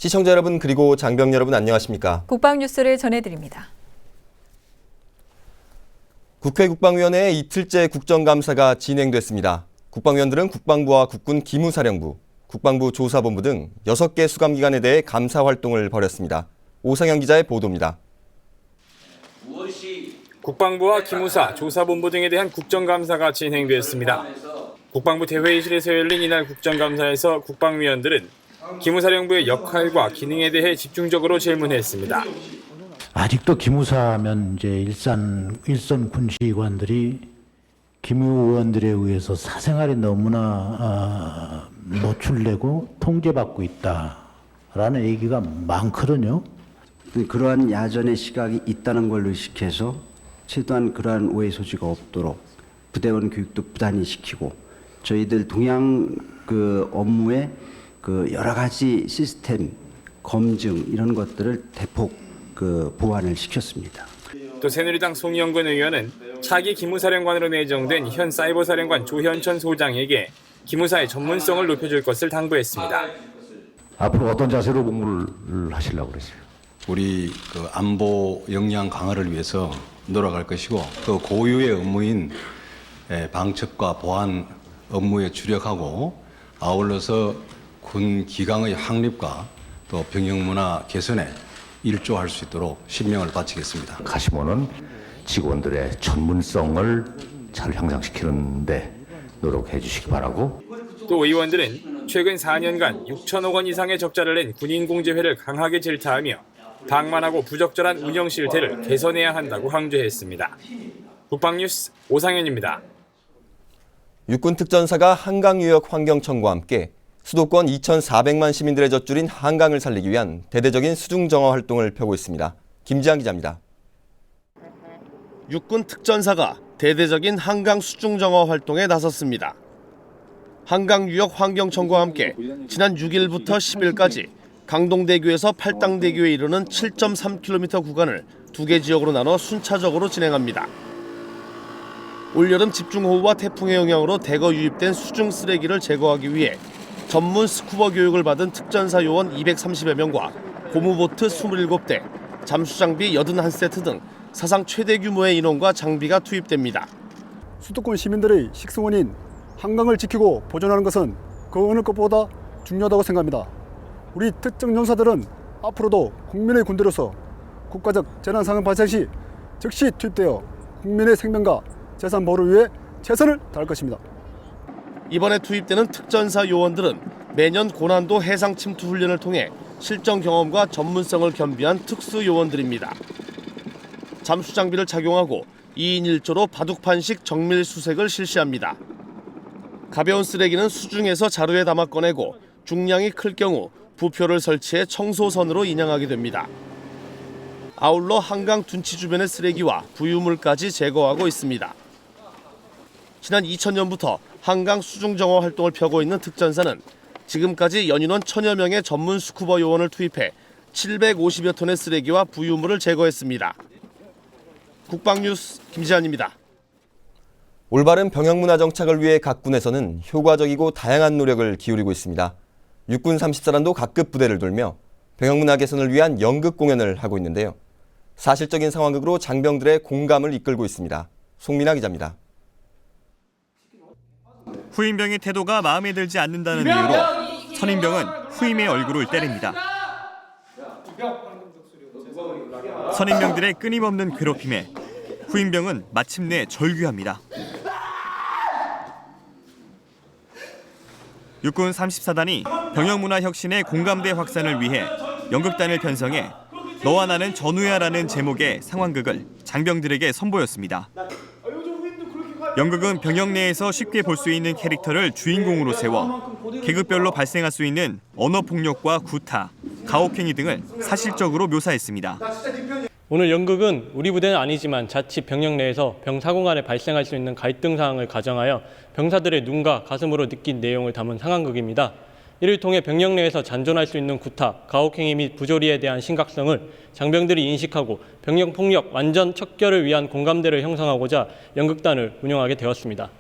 시청자 여러분 그리고 장병 여러분 안녕하십니까? 국방 뉴스를 전해드립니다. 국회 국방위원회 이틀째 국정감사가 진행됐습니다. 국방위원들은 국방부와 국군 기무사령부, 국방부 조사본부 등 6개 수감기관에 대해 감사 활동을 벌였습니다. 오상현 기자의 보도입니다. 국방부와 기무사, 조사본부 등에 대한 국정감사가 진행됐습니다. 국방부 대회의실에서 열린 이날 국정감사에서 국방위원들은 기무사령부의 역할과 기능에 대해 집중적으로 질문했습니다. 아직도 기무사하면 이제 일선 군시관들이 기무 의원들에 의해서 사생활이 너무나 노출되고 통제받고 있다라는 얘기가 많거든요. 그러한 야전의 시각이 있다는 걸 의식해서 최대한 그러한 오해 소지가 없도록 부대원 교육도 부단히 시키고 저희들 동양 업무에 여러 가지 시스템 검증 이런 것들을 대폭 보완을 시켰습니다. 또 새누리당 송영근 의원은 차기 기무사령관으로 내정된 현 사이버사령관 조현천 소장에게 기무사의 전문성을 높여줄 것을 당부했습니다. 앞으로 어떤 자세로 복무를 하시려고 그러세요? 우리 안보 역량 강화를 위해서 노력할 것이고 또 고유의 업무인 방첩과 보안 업무에 주력하고 아울러서 군 기강의 확립과 또 병영 문화 개선에 일조할 수 있도록 신명을 바치겠습니다. 가시면은 직원들의 전문성을 잘 향상시키는 데 노력해 주시기 바라고. 또 의원들은 최근 4년간 6천억 원 이상의 적자를 낸 군인공제회를 강하게 질타하며 방만하고 부적절한 운영 실태를 개선해야 한다고 강조했습니다. 국방뉴스 오상현입니다. 육군 특전사가 한강유역 환경청과 함께 수도권 2,400만 시민들의 젖줄인 한강을 살리기 위한 대대적인 수중 정화 활동을 펴고 있습니다. 김지한 기자입니다. 육군 특전사가 대대적인 한강 수중 정화 활동에 나섰습니다. 한강유역 환경청과 함께 지난 6일부터 10일까지 강동대교에서 팔당대교에 이르는 7.3km 구간을 2개 지역으로 나눠 순차적으로 진행합니다. 올여름 집중호우와 태풍의 영향으로 대거 유입된 수중 쓰레기를 제거하기 위해 전문 스쿠버 교육을 받은 특전사 요원 230여 명과 고무보트 27대, 잠수장비 81세트 등 사상 최대 규모의 인원과 장비가 투입됩니다. 수도권 시민들의 식수원인 한강을 지키고 보존하는 것은 그 어느 것보다 중요하다고 생각합니다. 우리 특전용사들은 앞으로도 국민의 군대로서 국가적 재난 상황 발생 시 즉시 투입되어 국민의 생명과 재산 보호를 위해 최선을 다할 것입니다. 이번에 투입되는 특전사 요원들은 매년 고난도 해상 침투 훈련을 통해 실전 경험과 전문성을 겸비한 특수 요원들입니다. 잠수 장비를 착용하고 2인 1조로 바둑판식 정밀 수색을 실시합니다. 가벼운 쓰레기는 수중에서 자루에 담아 꺼내고 중량이 클 경우 부표를 설치해 청소선으로 인양하게 됩니다. 아울러 한강 둔치 주변의 쓰레기와 부유물까지 제거하고 있습니다. 지난 2000년부터 한강 수중 정화 활동을 펴고 있는 특전사는 지금까지 연인원 1000여 명의 전문 스쿠버 요원을 투입해 750여 톤의 쓰레기와 부유물을 제거했습니다. 국방뉴스 김지한입니다. 올바른 병영문화 정착을 위해 각 군에서는 효과적이고 다양한 노력을 기울이고 있습니다. 육군 30사단도 각급 부대를 돌며 병영문화 개선을 위한 연극 공연을 하고 있는데요. 사실적인 상황극으로 장병들의 공감을 이끌고 있습니다. 송민아 기자입니다. 후임병의 태도가 마음에 들지 않는다는 이유로 선임병은 후임의 얼굴을 때립니다. 선임병들의 끊임없는 괴롭힘에 후임병은 마침내 절규합니다. 육군 34단이 병영문화 혁신의 공감대 확산을 위해 연극단을 편성해 너와 나는 전우야라는 제목의 상황극을 장병들에게 선보였습니다. 연극은 병영 내에서 쉽게 볼 수 있는 캐릭터를 주인공으로 세워 계급별로 발생할 수 있는 언어폭력과 구타, 가혹행위 등을 사실적으로 묘사했습니다. 오늘 연극은 우리 부대는 아니지만 자칫 병영 내에서 병사공 간에 발생할 수 있는 갈등 상황을 가정하여 병사들의 눈과 가슴으로 느낀 내용을 담은 상황극입니다. 이를 통해 병영 내에서 잔존할 수 있는 구타, 가혹행위 및 부조리에 대한 심각성을 장병들이 인식하고 병영 폭력 완전 척결을 위한 공감대를 형성하고자 연극단을 운영하게 되었습니다.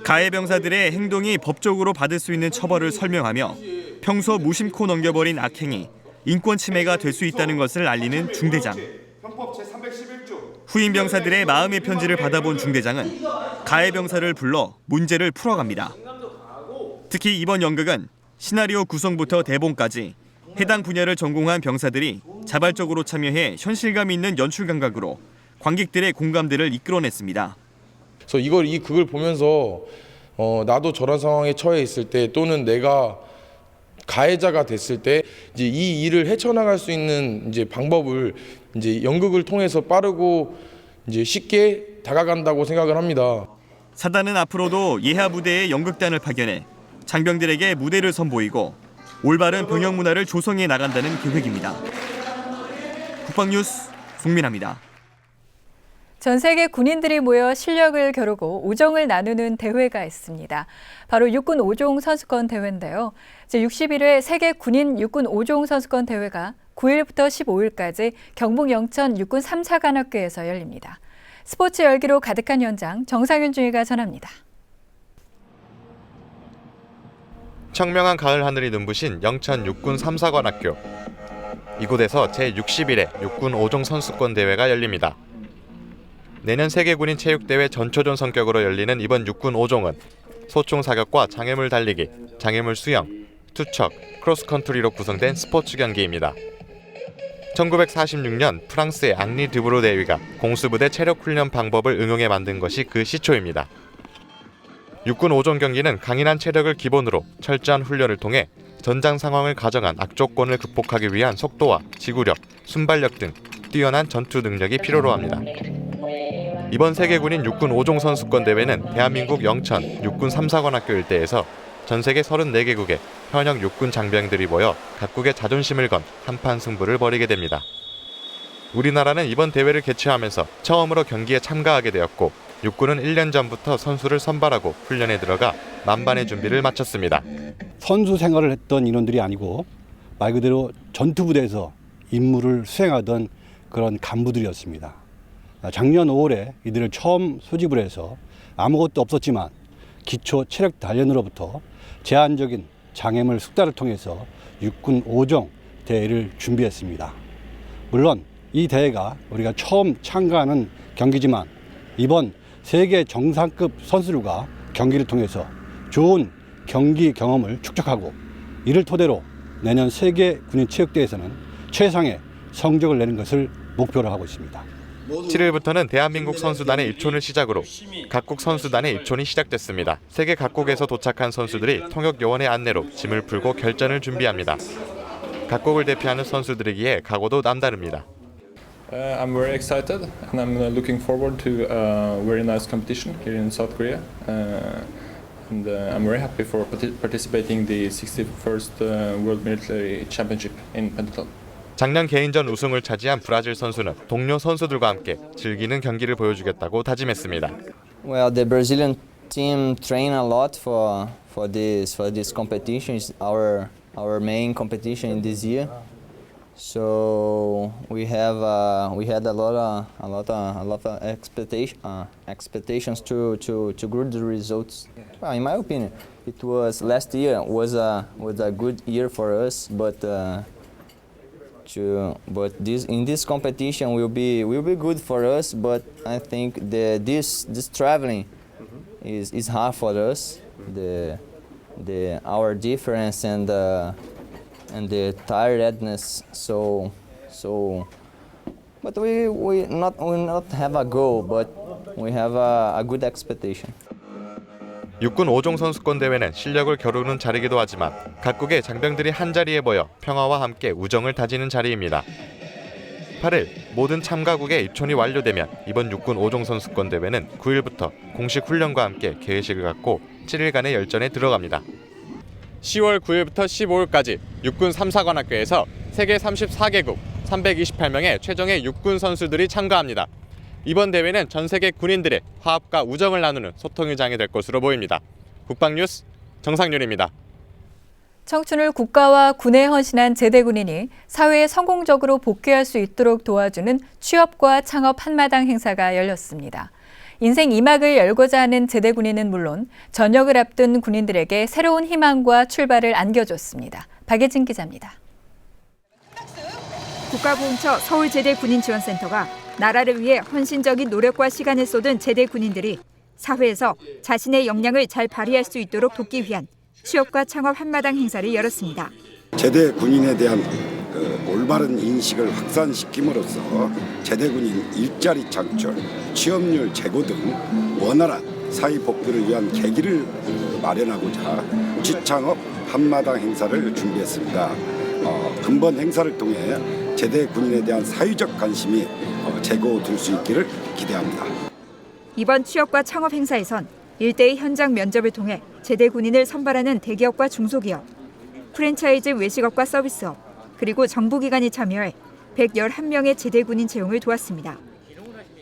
가해 병사들의 행동이 법적으로 받을 수 있는 처벌을 설명하며 평소 무심코 넘겨버린 악행이 인권 침해가 될 수 있다는 것을 알리는 중대장. 후임 병사들의 마음의 편지를 받아본 중대장은 가해 병사를 불러 문제를 풀어갑니다. 특히 이번 연극은 시나리오 구성부터 대본까지 해당 분야를 전공한 병사들이 자발적으로 참여해 현실감 있는 연출 감각으로 관객들의 공감대를 이끌어냈습니다. 그래서 이 극을 보면서 나도 저런 상황에 처해 있을 때 또는 내가 가해자가 됐을 때 이제 이 일을 헤쳐나갈 수 있는 이제 방법을 이제 연극을 통해서 빠르고 이제 쉽게 다가간다고 생각을 합니다. 사단은 앞으로도 예하 부대의 연극단을 파견해 장병들에게 무대를 선보이고 올바른 병영 문화를 조성해 나간다는 계획입니다. 국방뉴스 송민아입니다. 전 세계 군인들이 모여 실력을 겨루고 우정을 나누는 대회가 있습니다. 바로 육군 5종 선수권 대회인데요. 제61회 세계 군인 육군 5종 선수권 대회가 9일부터 15일까지 경북 영천 육군 3사관학교에서 열립니다. 스포츠 열기로 가득한 현장, 정상윤 중위가 전합니다. 청명한 가을 하늘이 눈부신 영천 육군 3사관학교. 이곳에서 제61회 육군 5종 선수권 대회가 열립니다. 내년 세계군인 체육대회 전초전 성격으로 열리는 이번 육군 5종은 소총 사격과 장애물 달리기, 장애물 수영, 투척, 크로스컨트리로 구성된 스포츠 경기입니다. 1946년 프랑스의 앙리 드브로 대위가 공수부대 체력 훈련 방법을 응용해 만든 것이 그 시초입니다. 육군 5종 경기는 강인한 체력을 기본으로 철저한 훈련을 통해 전장 상황을 가정한 악조건을 극복하기 위한 속도와 지구력, 순발력 등 뛰어난 전투 능력이 필요로 합니다. 이번 세계군인 육군 5종 선수권 대회는 대한민국 영천 육군 3사관학교 일대에서 전 세계 34개국의 현역 육군 장병들이 모여 각국의 자존심을 건 한판 승부를 벌이게 됩니다. 우리나라는 이번 대회를 개최하면서 처음으로 경기에 참가하게 되었고 육군은 1년 전부터 선수를 선발하고 훈련에 들어가 만반의 준비를 마쳤습니다. 선수 생활을 했던 인원들이 아니고 말 그대로 전투부대에서 임무를 수행하던 그런 간부들이었습니다. 작년 5월에 이들을 처음 소집을 해서 아무것도 없었지만 기초 체력 단련으로부터 제한적인 장애물 숙달을 통해서 육군 5종 대회를 준비했습니다. 물론 이 대회가 우리가 처음 참가하는 경기지만 이번 세계 정상급 선수들과 경기를 통해서 좋은 경기 경험을 축적하고 이를 토대로 내년 세계 군인 체육대회에서는 최상의 성적을 내는 것을 목표로 하고 있습니다. 7일부터는 대한민국 선수단의 입촌을 시작으로 각국 선수단의 입촌이 시작됐습니다. 세계 각국에서 도착한 선수들이 통역 요원의 안내로 짐을 풀고 결전을 준비합니다. 각국을 대표하는 선수들이기에 각오도 남다릅니다. I'm very excited and I'm looking forward to a very nice competition here in South Korea. And I'm very happy for participating in the 61st World Military Championship in pentathlon. 작년 개인전 우승을 차지한 브라질 선수는 동료 선수들과 함께 즐기는 경기를 보여주겠다고 다짐했습니다. Well, the Brazilian team train a lot for this competition. It's our main competition in this year. So we had a lot of expectations to good results. Well, in my opinion, last year was a good year for us, but in this competition will be good for us. But I think this traveling is hard for us. Our difference and the tiredness. But we not have a goal, but we have a good expectation. 육군 5종 선수권 대회는 실력을 겨루는 자리이기도 하지만 각국의 장병들이 한자리에 모여 평화와 함께 우정을 다지는 자리입니다. 8일 모든 참가국의 입촌이 완료되면 이번 육군 5종 선수권 대회는 9일부터 공식 훈련과 함께 개회식을 갖고 7일간의 열전에 들어갑니다. 10월 9일부터 15일까지 육군 3사관학교에서 세계 34개국 328명의 최정예 육군 선수들이 참가합니다. 이번 대회는 전 세계 군인들의 화합과 우정을 나누는 소통의 장이 될 것으로 보입니다. 국방뉴스 정상윤입니다. 청춘을 국가와 군에 헌신한 제대군인이 사회에 성공적으로 복귀할 수 있도록 도와주는 취업과 창업 한마당 행사가 열렸습니다. 인생 2막을 열고자 하는 제대군인은 물론 전역을 앞둔 군인들에게 새로운 희망과 출발을 안겨줬습니다. 박예진 기자입니다. 국가보훈처 서울제대군인지원센터가 나라를 위해 헌신적인 노력과 시간을 쏟은 제대 군인들이 사회에서 자신의 역량을 잘 발휘할 수 있도록 돕기 위한 취업과 창업 한마당 행사를 열었습니다. 제대 군인에 대한 올바른 인식을 확산시킴으로써 제대 군인 일자리 창출, 취업률 제고 등 원활한 사회 복귀를 위한 계기를 마련하고자 취창업 한마당 행사를 준비했습니다. 근본 행사를 통해 제대 군인에 대한 사회적 관심이 제고될 수 있기를 기대합니다. 이번 취업과 창업 행사에선 일대의 현장 면접을 통해 제대 군인을 선발하는 대기업과 중소기업, 프랜차이즈 외식업과 서비스업, 그리고 정부기관이 참여해 111명의 제대 군인 채용을 도왔습니다.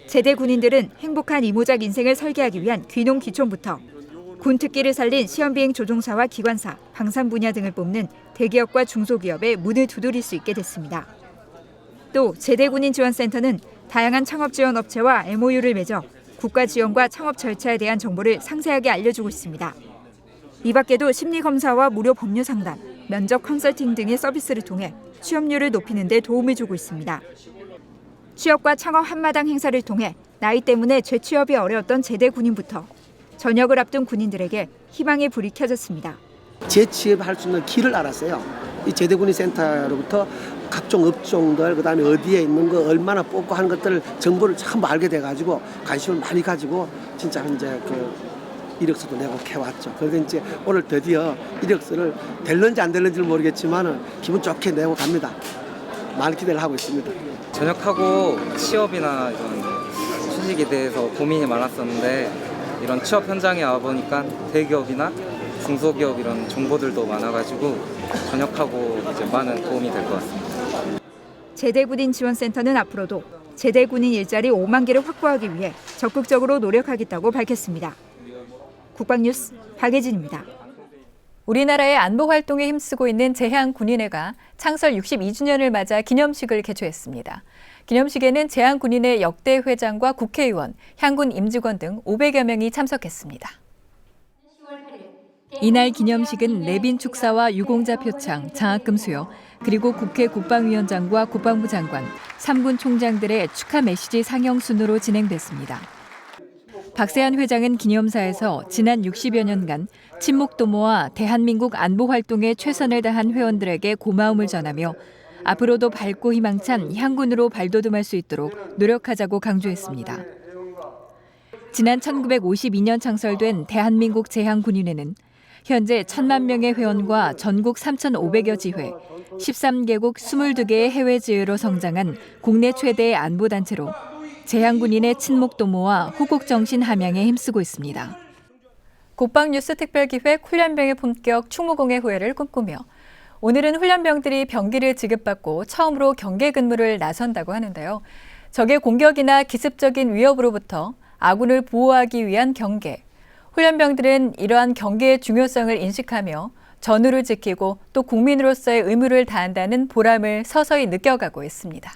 제대 군인들은 행복한 이모작 인생을 설계하기 위한 귀농 기촌부터 군 특기를 살린 시험비행 조종사와 기관사, 방산 분야 등을 뽑는 대기업과 중소기업의 문을 두드릴 수 있게 됐습니다. 또 제대군인지원센터는 다양한 창업 지원 업체와 MOU를 맺어 국가 지원과 창업 절차에 대한 정보를 상세하게 알려주고 있습니다. 이 밖에도 심리검사와 무료 법률 상담, 면접 컨설팅 등의 서비스를 통해 취업률을 높이는 데 도움을 주고 있습니다. 취업과 창업 한마당 행사를 통해 나이 때문에 재취업이 어려웠던 제대 군인부터 전역을 앞둔 군인들에게 희망의 불이 켜졌습니다. 재취업할 수 있는 길을 알았어요. 이 제대군인센터로부터 각종 업종들, 그다음에 어디에 있는 거 얼마나 뽑고 하는 것들 정보를 전부 알게 돼가지고 관심을 많이 가지고 진짜 이제 그 이력서도 내고 해왔죠. 그래서 이제 오늘 드디어 이력서를 될런지 안 될런지는 모르겠지만은 기분 좋게 내고 갑니다. 많은 기대를 하고 있습니다. 전역하고 취업이나 이런 취직에 대해서 고민이 많았었는데 이런 취업 현장에 와보니까 대기업이나 중소기업 이런 정보들도 많아가지고 전역하고 이제 많은 도움이 될 것 같습니다. 제대군인지원센터는 앞으로도 제대군인 일자리 5만 개를 확보하기 위해 적극적으로 노력하겠다고 밝혔습니다. 국방뉴스 박예진입니다. 우리나라의 안보 활동에 힘쓰고 있는 제향군인회가 창설 62주년을 맞아 기념식을 개최했습니다. 기념식에는 제향군인회 역대 회장과 국회의원, 향군 임직원 등 500여 명이 참석했습니다. 이날 기념식은 내빈 축사와 유공자 표창, 장학금 수여, 그리고 국회 국방위원장과 국방부 장관, 3군 총장들의 축하 메시지 상영 순으로 진행됐습니다. 박세한 회장은 기념사에서 지난 60여 년간 친목도모와 대한민국 안보 활동에 최선을 다한 회원들에게 고마움을 전하며 앞으로도 밝고 희망찬 향군으로 발돋움할 수 있도록 노력하자고 강조했습니다. 지난 1952년 창설된 대한민국 제향군인회는 현재 1,000만 명의 회원과 전국 3,500여 지회, 13개국 22개의 해외 지회로 성장한 국내 최대의 안보단체로 제향군인의 친목도모와 호국정신 함양에 힘쓰고 있습니다. 국방뉴스 특별기획 훈련병의 본격 충무공의 후예를 꿈꾸며 오늘은 훈련병들이 병기를 지급받고 처음으로 경계 근무를 나선다고 하는데요. 적의 공격이나 기습적인 위협으로부터 아군을 보호하기 위한 경계. 훈련병들은 이러한 경계의 중요성을 인식하며 전우를 지키고 또 국민으로서의 의무를 다한다는 보람을 서서히 느껴가고 있습니다.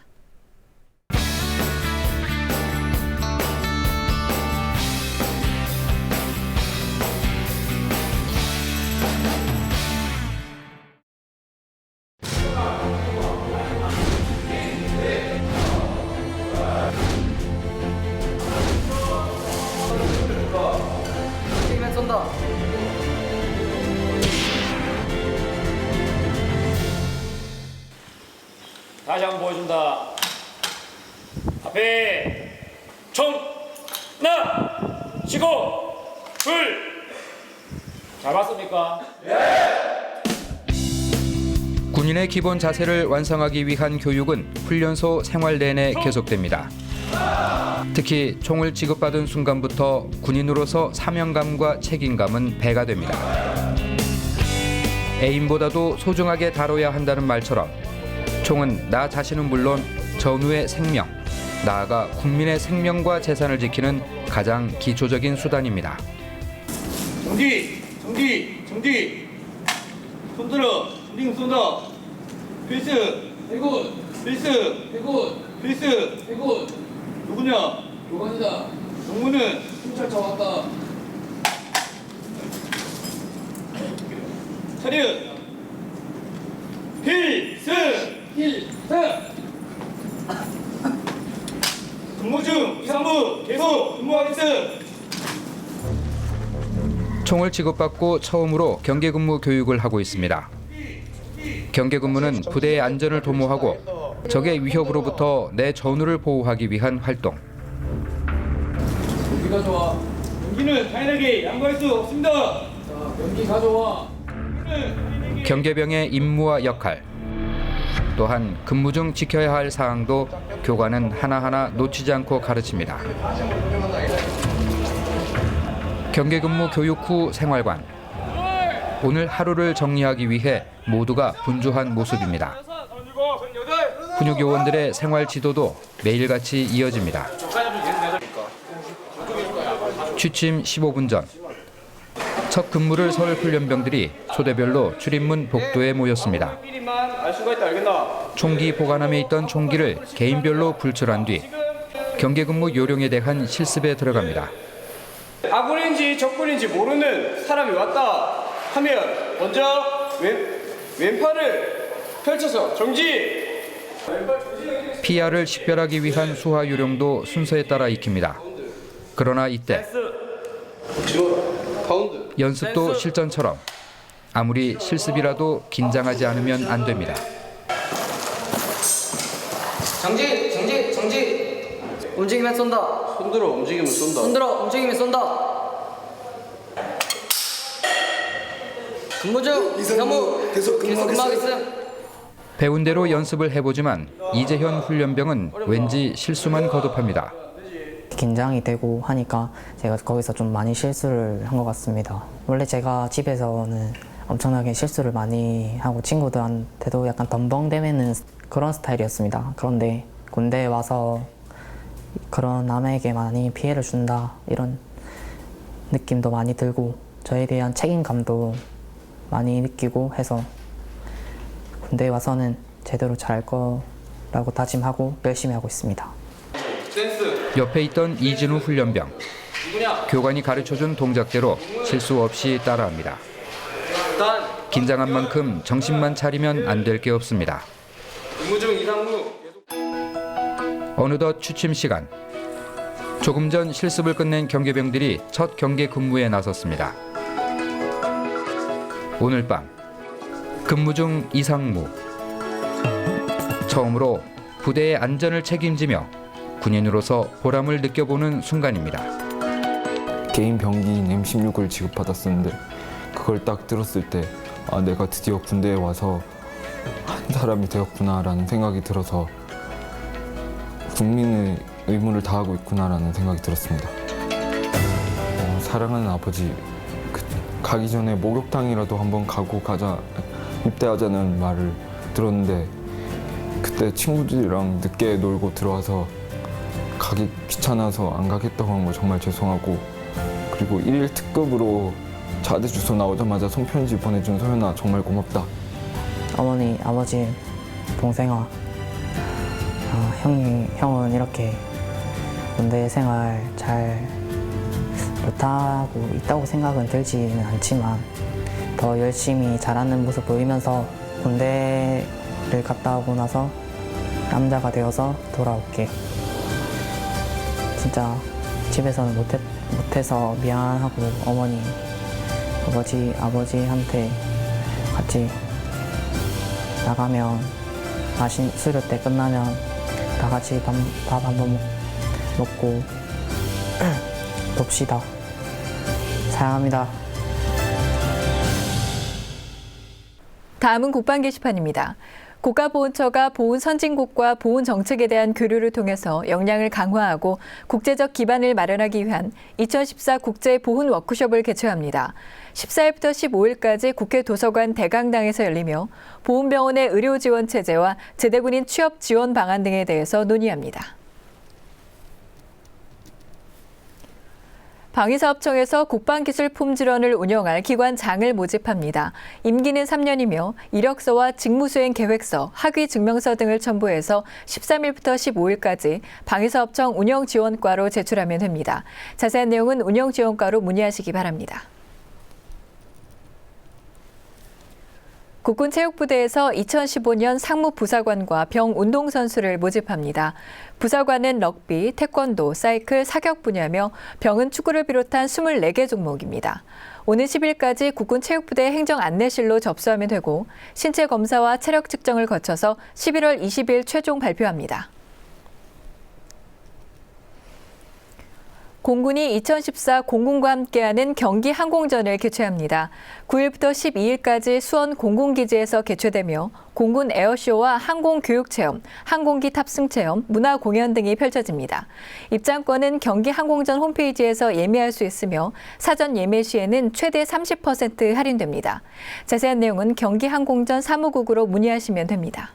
다시 한번 보여준다. 앞에 총 하나 치고 둘. 잘 봤습니까? 군인의 기본 자세를 완성하기 위한 교육은 훈련소 생활 내내 계속됩니다. 특히 총을 지급받은 순간부터 군인으로서 사명감과 책임감은 배가 됩니다. 애인보다도 소중하게 다뤄야 한다는 말처럼 총은 나 자신은 물론 전우의 생명, 나아가 국민의 생명과 재산을 지키는 가장 기초적인 수단입니다. 정지! 정지! 정지! 손 들어! 링 쏜다! 필승! 해군! 필승! 해군! 필승! 해군! 누구냐? 교관이다. 동무는? 순찰차 왔다. 차렷! 필승! 근무 중 2, 3부 계속 근무하겠음. 총을 지급받고 처음으로 경계근무 교육을 하고 있습니다. 경계근무는 부대의 안전을 도모하고 적의 위협으로부터 내 전우를 보호하기 위한 활동. 연기 가져와. 연기는 타인에게 양보할 수 없습니다. 자, 연기 가져와. 경계병의 임무와 역할, 또한 근무 중 지켜야 할 사항도 교관은 하나하나 놓치지 않고 가르칩니다. 경계근무 교육 후 생활관. 오늘 하루를 정리하기 위해 모두가 분주한 모습입니다. 훈육요원들의 생활 지도도 매일같이 이어집니다. 취침 15분 전, 첫 근무를 설 훈련병들이 초대별로 출입문 복도에 모였습니다. 총기 보관함에 있던 총기를 개인별로 불출한 뒤 경계근무 요령에 대한 실습에 들어갑니다. 아군인지 적군인지 모르는 사람이 왔다 하면 먼저 왼팔을 펼쳐서 정지. 피아를 식별하기 위한 수화 요령도 순서에 따라 익힙니다. 그러나 이때 연습도 실전처럼 아무리 실습이라도 긴장하지 않으면 안 됩니다. 정지! 움직이면 쏜다. 손들어 움직이면 쏜다. 움직이면 쏜다. 근무 중 사무 계속 근무하겠음. 배운 대로 연습을 해보지만 이재현 훈련병은 왠지 실수만 거듭합니다. 긴장이 되고 하니까 제가 거기서 좀 많이 실수를 한 것 같습니다. 원래 제가 집에서는 엄청나게 실수를 많이 하고 친구들한테도 약간 덤벙대매는 그런 스타일이었습니다. 그런데 군대에 와서 그런 남에게 많이 피해를 준다 이런 느낌도 많이 들고 저에 대한 책임감도 많이 느끼고 해서 군대에 와서는 제대로 잘할 거라고 다짐하고 열심히 하고 있습니다. 옆에 있던 이진우 훈련병. 교관이 가르쳐준 동작대로 실수 없이 따라합니다. 긴장한 만큼 정신만 차리면 안 될 게 없습니다. 근무 중 2, 3부. 어느덧 취침 시간. 조금 전 실습을 끝낸 경계병들이 첫 경계 근무에 나섰습니다. 오늘 밤 근무 중 이상무. 처음으로 부대의 안전을 책임지며 군인으로서 보람을 느껴보는 순간입니다. 개인 병기인 M16을 지급받았었는데 그걸 딱 들었을 때 아, 내가 드디어 군대에 와서 한 사람이 되었구나라는 생각이 들어서 국민의 의무를 다하고 있구나라는 생각이 들었습니다. 사랑하는 아버지, 가기 전에 목욕탕이라도 한번 가고 가자, 입대하자는 말을 들었는데 그때 친구들이랑 늦게 놀고 들어와서 가기 귀찮아서 안 가겠다고 한 거 정말 죄송하고, 그리고 1일 특급으로 자대 주소 나오자마자 손편지 보내준 소연아 정말 고맙다. 어머니, 아버지, 동생아, 형은 이렇게 군대 생활 잘 못하고 있다고 생각은 들지는 않지만 더 열심히 잘하는 모습 보이면서 군대를 갔다 오고 나서 남자가 되어서 돌아올게. 진짜 집에서는 못해서 미안하고 어머니, 아버지한테 같이 나가면 수료 때 끝나면 다 같이 밥 한번 먹고 놉시다. 사랑합니다. 다음은 국방 게시판입니다. 국가보훈처가 보훈 선진국과 보훈 정책에 대한 교류를 통해서 역량을 강화하고 국제적 기반을 마련하기 위한 2014 국제 보훈 워크숍을 개최합니다. 14일부터 15일까지 국회 도서관 대강당에서 열리며 보훈병원의 의료 지원 체제와 제대군인 취업 지원 방안 등에 대해서 논의합니다. 방위사업청에서 국방기술품질원을 운영할 기관장을 모집합니다. 임기는 3년이며 이력서와 직무수행 계획서, 학위 증명서 등을 첨부해서 13일부터 15일까지 방위사업청 운영지원과로 제출하면 됩니다. 자세한 내용은 운영지원과로 문의하시기 바랍니다. 국군체육부대에서 2015년 상무부사관과 병운동선수를 모집합니다. 부사관은 럭비, 태권도, 사이클, 사격 분야며 병은 축구를 비롯한 24개 종목입니다. 오는 10일까지 국군체육부대 행정안내실로 접수하면 되고 신체 검사와 체력 측정을 거쳐서 11월 20일 최종 발표합니다. 공군이 2014 공군과 함께하는 경기 항공전을 개최합니다. 9일부터 12일까지 수원 공군기지에서 개최되며 공군 에어쇼와 항공교육체험, 항공기 탑승체험, 문화공연 등이 펼쳐집니다. 입장권은 경기 항공전 홈페이지에서 예매할 수 있으며 사전 예매 시에는 최대 30% 할인됩니다. 자세한 내용은 경기 항공전 사무국으로 문의하시면 됩니다.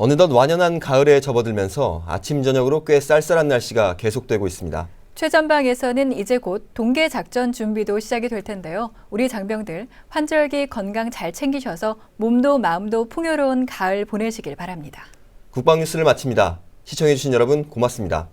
어느덧 완연한 가을에 접어들면서 아침 저녁으로 꽤 쌀쌀한 날씨가 계속되고 있습니다. 최전방에서는 이제 곧 동계 작전 준비도 시작이 될 텐데요. 우리 장병들 환절기 건강 잘 챙기셔서 몸도 마음도 풍요로운 가을 보내시길 바랍니다. 국방뉴스를 마칩니다. 시청해주신 여러분 고맙습니다.